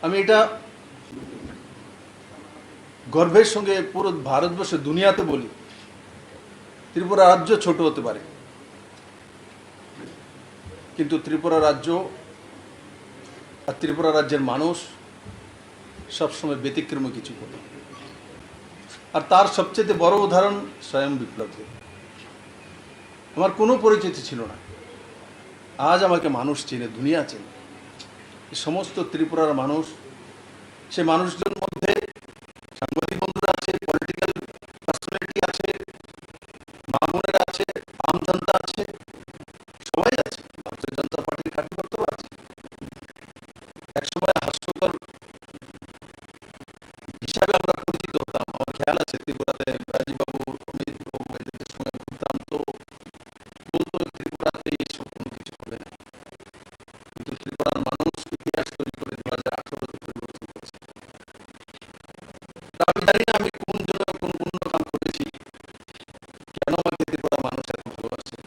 আমি এটা গর্বের সঙ্গে পুরো ভারতবর্ষে দুনিয়াতে বলি, ত্রিপুরা রাজ্য ছোট হতে পারে, কিন্তু ত্রিপুরা রাজ্য আর ত্রিপুরা রাজ্যের মানুষ সবসময় ব্যতিক্রমী কিছু করে। আর তার সবচেয়ে বড় উদাহরণ স্বয়ং বিপ্লব দেব। আমার কোনো পরিচিতি ছিল না, আজ আমাকে মানুষ চেনে, দুনিয়া চেনে। সমস্ত ত্রিপুরার মানুষ, সে মানুষদের মধ্যে সাংবাদিক বন্ধুরা আছে, পলিটিক্যাল পার্সোনালিটি আছে, মা বোনেরা আছে, আম জনতা আছে, সবাই আছে। ভারতীয় জনতা পার্টির কার্যকর্তাও আছে। একসময় হাস্যকর হিসাবে আমরা পরিচিত হতাম। আমার খেয়াল আছে ত্রিপুরাতে রাজীববাবু, অমিত বাবু এদের সঙ্গে ঘুরতাম, তো বলতো ত্রিপুরাতে এইসব কোনো কিছু হবে না। কিন্তু ত্রিপুরার মানুষ ইতিহাস তৈরি করে 2018-তে পরিবর্তন করেছে। আমি জানি না আমি কোন জন্য কোন পূর্ণ কাম করেছি, কেন আমাকে ত্রিপুরার মানুষ এত ভালোবাসে।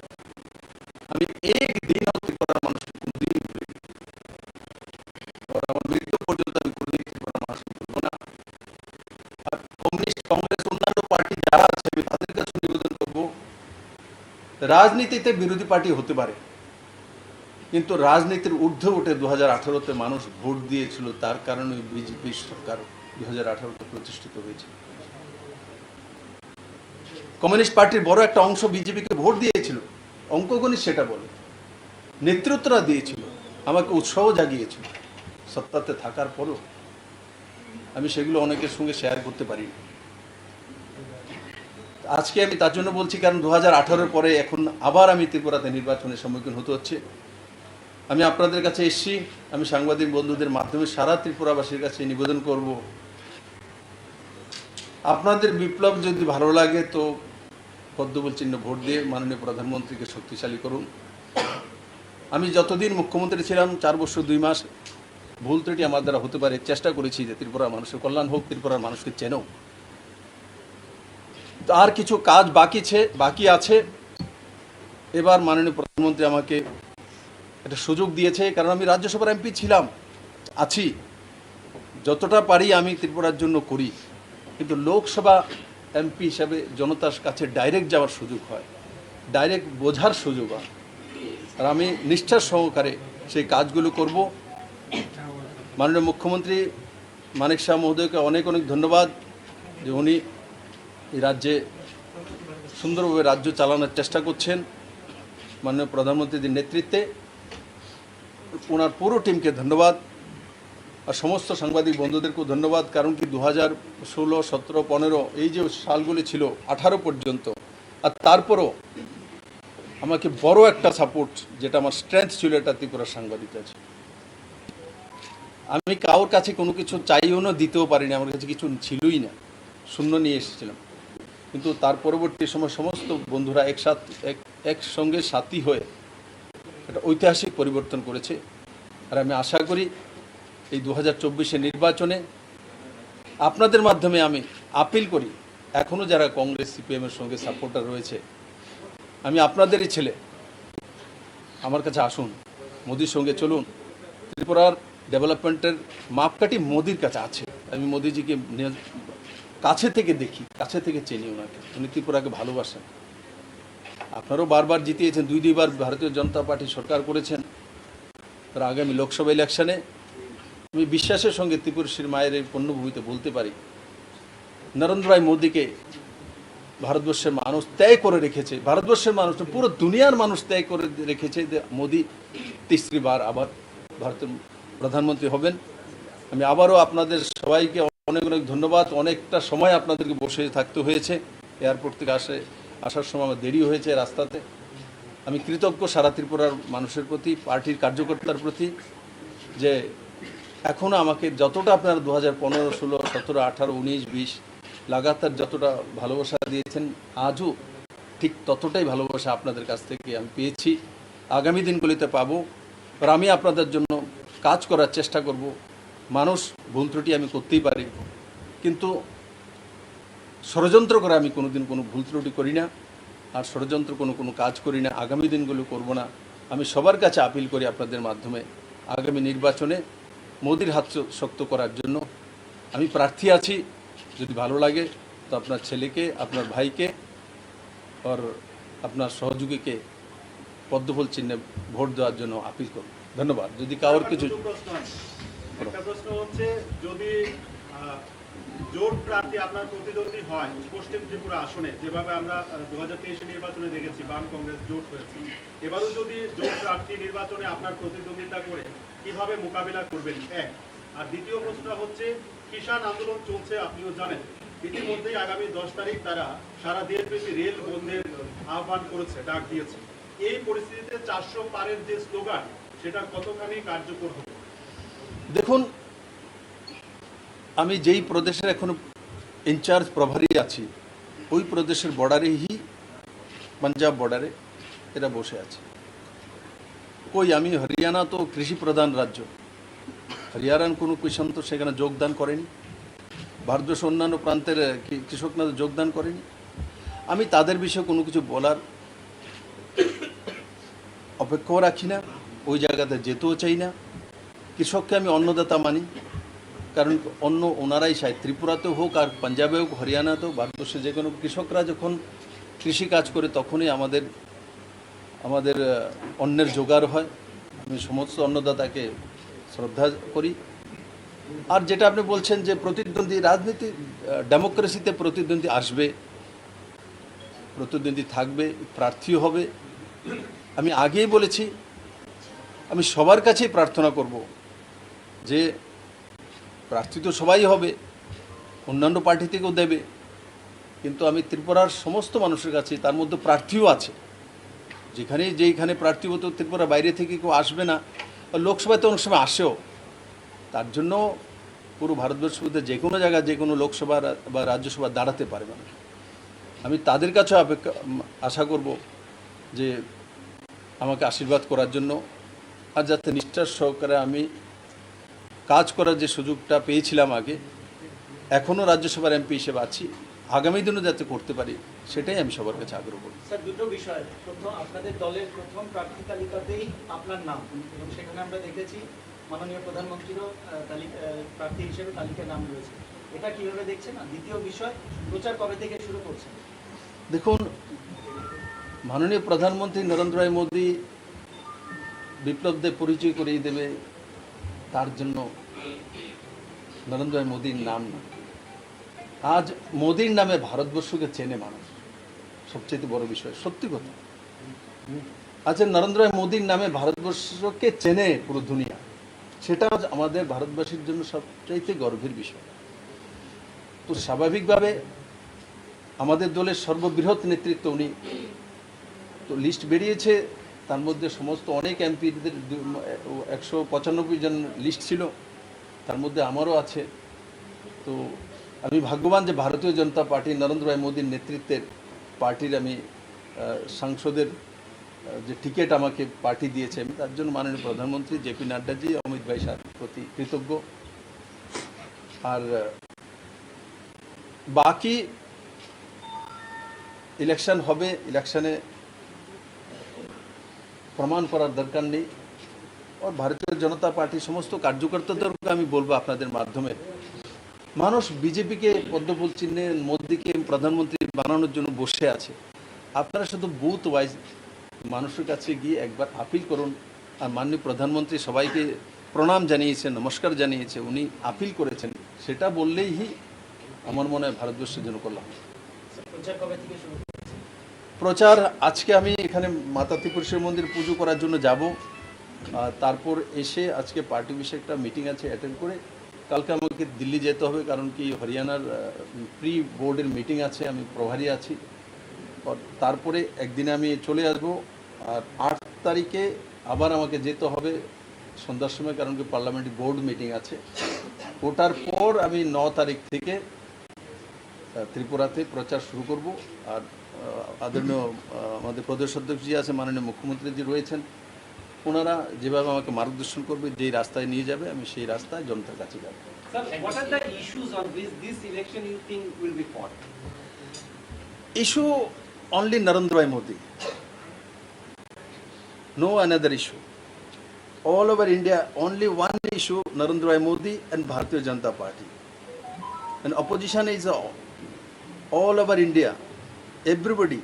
আমি একদিনও ত্রিপুরার মানুষকে কোনোদিনই ভুলিনি। আমার মৃত্যু পর্যন্ত আমি কোনোদিন ত্রিপুরার মানুষকে ভুলব না। আর কমিউনিস্ট, কংগ্রেস, অন্যান্য পার্টি যারা আছে, আমি তাদের কাছে নিবেদন করব, রাজনীতিতে বিরোধী পার্টি হতে পারে, কিন্তু রাজনীতির ঊর্ধ্বে উঠে 2018-তে মানুষ ভোট দিয়েছিল, তার কারণে বিজেপি সরকার 2018-তে প্রতিষ্ঠিত হয়েছে। কমিউনিস্ট পার্টির বড় একটা অংশ বিজেপিকে ভোট দিয়েছিল, অঙ্কগণিত সেটা বলে, নেতৃত্বরা দিয়েছিল, আমাকে উৎসাহ জাগিয়েছিল সত্তাতে থাকার পরও। আমি সেগুলো অনেকের সঙ্গে শেয়ার করতে পারি। আজকে আমি তার জন্য বলছি, কারণ 2018-এর পরে এখন আবার আমি ত্রিপুরাতে নির্বাচনের সম্মুখীন হতে হচ্ছে। আমি আপনাদের কাছে এসেছি, আমি সাংবাদিক বন্ধুদের মাধ্যমে সারা ত্রিপুরাবাসীর কাছে নিবেদন করব, আপনাদের বিপ্লব যদি ভালো লাগে তো পদ্মফুল চিহ্ন ভোট দিয়ে মাননীয় প্রধানমন্ত্রীকে শক্তিশালী করুন। আমি যতদিন মুখ্যমন্ত্রী ছিলাম, 4 বছর 2 মাস, ভুল ত্রুটি আমার দ্বারা হতে পারে, চেষ্টা করেছি যে ত্রিপুরার মানুষের কল্যাণ হোক, ত্রিপুরার মানুষকে চেনো। আর কিছু কাজ বাকি আছে। এবার মাননীয় প্রধানমন্ত্রী আমাকে একটা সুযোগ দিয়েছে, কারণ আমি রাজ্যসভার এমপি ছিলাম, আছি, যতটা পারি আমি ত্রিপুরার জন্য করি। কিন্তু লোকসভা এমপি হিসাবে জনতার কাছে ডাইরেক্ট যাওয়ার সুযোগ হয়, ডাইরেক্ট বোঝার সুযোগ হয়। আর আমি নিষ্ঠার সহকারে সেই কাজগুলো করব। মাননীয় মুখ্যমন্ত্রী মানিক শাহ মহোদয়কে অনেক অনেক ধন্যবাদ যে উনি এই রাজ্যে সুন্দরভাবে রাজ্য চালানোর চেষ্টা করছেন। মাননীয় প্রধানমন্ত্রীর নেতৃত্বে ওনার পুরো টিমকে ধন্যবাদ, আর সমস্ত সাংবাদিক বন্ধুদেরকেও ধন্যবাদ। কারণ কি 2016, 17, 15 এই যে সালগুলি ছিল, 18 পর্যন্ত, আর তারপরও আমাকে বড় একটা সাপোর্ট, যেটা আমার স্ট্রেংথ ছিল, এটা ত্রিপুরার সাংবাদিক আছে। আমি কারোর কাছে কোনো কিছু চাইও না, দিতেও পারিনি, আমার কাছে কিছু ছিলই না, শূন্য নিয়ে এসেছিলাম। কিন্তু তার পরবর্তী সময় সমস্ত বন্ধুরা একসঙ্গে সাথী হয়ে একটা ঐতিহাসিক পরিবর্তন করেছে। আর আমি আশা করি এই 2024-এর নির্বাচনে আপনাদের মাধ্যমে আমি আপিল করি, এখনও যারা কংগ্রেস, সিপিএমের সঙ্গে সাপোর্টার রয়েছে, আমি আপনাদেরই ছেলে, আমার কাছে আসুন, মোদির সঙ্গে চলুন। ত্রিপুরার ডেভেলপমেন্টের মাপকাঠি মোদির কাছে আছে। আমি মোদিজিকে কাছে থেকে দেখি, কাছে থেকে চিনি ওনাকে, উনি ত্রিপুরাকে ভালোবাসেন। আপনারাও বারবার জিতিয়েছেন, 2 বার ভারতীয় জনতা পার্টি সরকার করেছেন। তার আগামী লোকসভা ইলেকশনে আমি বিশ্বাসের সঙ্গে ত্রিপুরশীর মায়ের এই পূর্ণভূমিতে বলতে পারি, নরেন্দ্র ভাই মোদিকে ভারতবর্ষের মানুষ ত্যাগ করে রেখেছে, ভারতবর্ষের মানুষ, পুরো দুনিয়ার মানুষ ত্যাগ করে রেখেছে যে মোদি 3রি বার আবার ভারতের প্রধানমন্ত্রী হবেন। আমি আবারও আপনাদের সবাইকে অনেক অনেক ধন্যবাদ। অনেকটা সময় আপনাদেরকে বসে থাকতে হয়েছে, এয়ারপোর্ট থেকে আসার সময় আমার দেরি হয়েছে রাস্তাতে। আমি কৃতজ্ঞ সারা ত্রিপুরার মানুষের প্রতি, পার্টির কার্যকর্তার প্রতি, যে এখনও আমাকে যতটা আপনারা 2015, 16, 17, 18, 19, 20 লাগাতার যতটা ভালোবাসা দিয়েছেন, আজও ঠিক ততটাই ভালোবাসা আপনাদের কাছ থেকে আমি পেয়েছি, আগামী দিনগুলিতে পাবো। আর আমি আপনাদের জন্য কাজ করার চেষ্টা করব। মানুষ ভুল ত্রুটি আমি করতেই পারি, কিন্তু ষড়যন্ত্র করে আমি কোনোদিন কোনো ভুল ত্রুটি করি না, আর ষড়যন্ত্র কোনো কাজ করি না, আগামী দিনগুলো করব না। আমি সবার কাছে আপিল করি আপনাদের মাধ্যমে, আগামী নির্বাচনে মোদির হাত শক্ত করার জন্য। আমি প্রার্থী আছি, যদি ভালো লাগে তো আপনার ছেলেকে, আপনার ভাইকে আর আপনার সহযোগীকে পদ্মফুল চিহ্নে ভোট দেওয়ার জন্য আপিল করব। ধন্যবাদ। যদি কারোর কিছু একটা প্রশ্ন হচ্ছে, যদি জোট প্রার্থী আপনার প্রতিদ্বন্দ্বী হয় পশ্চিম ত্রিপুরা আসনে, যেভাবে আমরা 2023 নির্বাচনে দেখেছি বাম কংগ্রেস জোট হয়েছে, এবারও যদি জোট প্রার্থী নির্বাচনে আপনার প্রতিদ্বন্দ্বিতা করে কিভাবে মোকাবিলা করবেন, এক। আর দ্বিতীয় প্রশ্নটা হচ্ছে, কিষাণ আন্দোলন চলছে, আপনিও জানেন। ইতিমধ্যেই আগামী 10 তারিখ তারা সারা দেশব্যাপী রেল বন্ধের আহ্বান করেছে, ডাক দিয়েছে। এই পরিস্থিতিতে 400 পারের যে স্লোগান, সেটা কতখানি কার্যকর হবে? দেখুন, আমি যেই প্রদেশের এখনো ইনচার্জ প্রভারী আছি, ওই প্রদেশের বর্ডারেই, পাঞ্জাব বর্ডারে এরা বসে আছে। কই, আমি হরিয়ানা তো কৃষি প্রধান রাজ্য, হরিয়ানার কোনো কৃষক তো সেখানে যোগদান করেনি, ভারতবর্ষের অন্যান্য প্রান্তের কৃষকরা যোগদান করেনি। আমি তাদের বিষয়ে কোনো কিছু বলার অপেক্ষাও রাখি না, ওই জায়গাতে যেতেও চাই না। কৃষককে আমি অন্নদাতা মানি, কারণ অন্য ওনারাই চায়, ত্রিপুরাতেও হোক আর পাঞ্জাবে হোক, হরিয়ানাতেও, ভারতবর্ষে যে কোনো কৃষকরা যখন কৃষি কাজ করে তখনই আমাদের অন্নের জোগাড় হয়। আমি সমস্ত অন্নদাতাকে শ্রদ্ধা করি। আর যেটা আপনি বলছেন যে প্রতিদ্বন্দ্বী রাজনীতি, ডেমোক্রেসিতে প্রতিদ্বন্দ্বী আসবে, প্রতিদ্বন্দ্বী থাকবে, প্রার্থী হবে। আমি আগেই বলেছি, আমি সবার কাছেই প্রার্থনা করব যে প্রার্থী তো সবাই হবে, অন্যান্য পার্টি থেকেও দেবে, কিন্তু আমি ত্রিপুরার সমস্ত মানুষের কাছে, তার মধ্যে প্রার্থীও আছে, যেইখানে প্রার্থী হতো ত্রিপুরা বাইরে থেকে কেউ আসবে না, লোকসভাতে অনেক সময় আসেও, তার জন্য পুরো ভারতবর্ষের মধ্যে যে কোনো জায়গায় যে কোনো লোকসভা বা রাজ্যসভা দাঁড়াতে পারবে না। আমি তাদের কাছেও আশা করব যে আমাকে আশীর্বাদ করার জন্য, আর যাতে নিষ্ঠার সহকারে আমি কাজ করার যে সুযোগটা পেয়েছিলাম আগে, এখনও রাজ্যসভার এমপি হিসেবে আছি, আগামী দিনও যাতে করতে পারি, সেটাই আমি সবার কাছে আগ্রহ করি। স্যার, দুটো বিষয়। প্রথম, আপনাদের দলের প্রথম প্রার্থী তালিকাতেই আপনার নাম, এবং সেখানে আমরা দেখেছি মাননীয় প্রধানমন্ত্রীরও প্রার্থী হিসেবে তালিকায় নাম রয়েছে। এটা কিভাবে দেখছেন? আর দ্বিতীয় বিষয়, প্রচার কবে থেকে শুরু করছেন? দেখুন, মাননীয় প্রধানমন্ত্রী নরেন্দ্র ভাই মোদী বিপ্লবদের পরিচয় করিয়ে দেবে, তার জন্য নরেন্দ্র ভাই মোদীর নাম না, আজ মোদীর নামে ভারতবর্ষকে চেনে মানুষ, সবচেয়ে বড় বিষয়, সত্যি কথা। আচ্ছা, নরেন্দ্র ভাই মোদীর নামে ভারতবর্ষকে চেনে পুরো দুনিয়া, সেটা আমাদের ভারতবাসীর জন্য সবচাইতে গর্বের বিষয়। তো স্বাভাবিকভাবে আমাদের দলের সর্ববৃহৎ নেতৃত্ব উনি, তো লিস্ট বেরিয়েছে, তার মধ্যে সমস্ত অনেক এমপিদের 195 জন লিস্ট ছিল, তার মধ্যে আমারও আছে। তো আমি ভাগ্যবান যে ভারতীয় জনতা পার্টি, নরেন্দ্র ভাই মোদীর নেতৃত্বের পার্টির আমি সাংসদের যে টিকিট আমাকে পার্টি দিয়েছে, আমি তার জন্য মাননীয় প্রধানমন্ত্রী জেপি নাড্ডাজি, অমিত ভাই শাহর প্রতি কৃতজ্ঞ। আর বাকি ইলেকশন হবে, ইলেকশনে প্রমাণ করার দরকার নেই। আর ভারতীয় জনতা পার্টির সমস্ত কার্যকর্তাদেরকে আমি বলবো আপনাদের মাধ্যমে, মানুষ বিজেপিকে পদ্মফুল চিহ্নে মোদীকে প্রধানমন্ত্রী বানানোর জন্য বসে আছে। আপনারা শুধু বুথ ওয়াইজ মানুষের কাছে গিয়ে একবার আপিল করুন। আর মাননীয় প্রধানমন্ত্রী সবাইকে প্রণাম জানিয়েছে, নমস্কার জানিয়েছে, উনি আপিল করেছেন, সেটা বললেই আমার মনে হয় ভারতবর্ষের জন্য কল্যাণ। প্রচার কবে থেকে শুরু? প্রচার আজকে আমি এখানে মাতা ত্রিপুরেশ্বরী মন্দির পুজো করার জন্য যাব, তারপর এসে আজকে পার্টি বিষয়ে একটা মিটিং আছে, অ্যাটেন্ড করে কালকে আমাকে দিল্লি যেতে হবে, কারণ কি হরিয়ানার প্রি বোর্ডের মিটিং আছে, আমি প্রভারী আছি। তারপরে একদিনে আমি চলে আসব, আর 8 তারিখে আবার আমাকে যেতে হবে সন্ধ্যার সময়, কারণ কি পার্লামেন্টারি বোর্ড মিটিং আছে। ওটার পর আমি 9 তারিখ থেকে ত্রিপুরাতে প্রচার শুরু করব। আর আদরণীয় আমাদের প্রদেশ অধ্যক্ষজি আছে, মাননীয় মুখ্যমন্ত্রীজি রয়েছেন, ওনারা যেভাবে আমাকে মার্গদর্শন করবে, যেই রাস্তায় নিয়ে যাবে, আমি সেই রাস্তায় জনতার কাছে যাব। Sir, what are the issues on which this election you think will be fought? Issue only Narendra Bhai Modi, no another issue. all over India, only one issue, Narendra Bhai Modi and Bharatiya Janata Party. And opposition is all over India, everybody.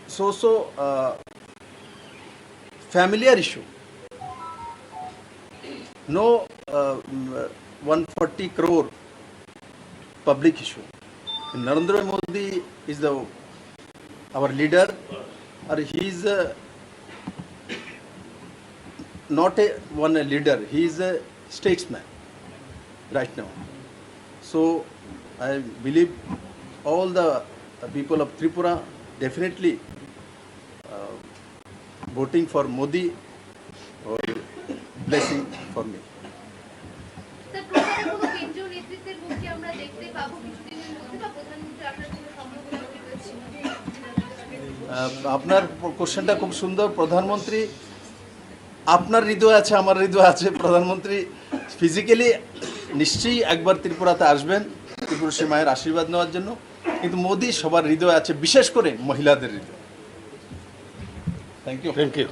So familiar issue. No 140 crore public issue. And Narendra Modi is our leader, or he is not one leader, he is a statesman right now. So I believe all the people of Tripura definitely voting for Modi or blessing for me. Sir, প্রধানমন্ত্রী কেন্দ্রীয় নেতৃত্বের মুখে আমরা দেখতে পাবো কিছুদিনের মধ্যে, বা প্রধানমন্ত্রী আপনার কোনো সম্ভাবনা কি রয়েছে? আপনার কোশ্চেনটা খুব সুন্দর। প্রধানমন্ত্রী আপনার হৃদয় আছে, আমার হৃদয় আছে। প্রধানমন্ত্রী ফিজিক্যালি নিশ্চয়ই একবার ত্রিপুরাতে আসবেন ত্রিপুরসী মায়ের আশীর্বাদ নেওয়ার জন্য, কিন্তু মোদি সবার হৃদয় আছে, বিশেষ করে মহিলাদের হৃদয়। Thank you. Thank you.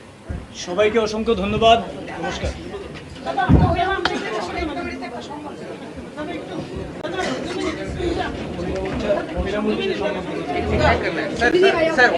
সবাইকে অসংখ্য ধন্যবাদ, নমস্কার। স্যার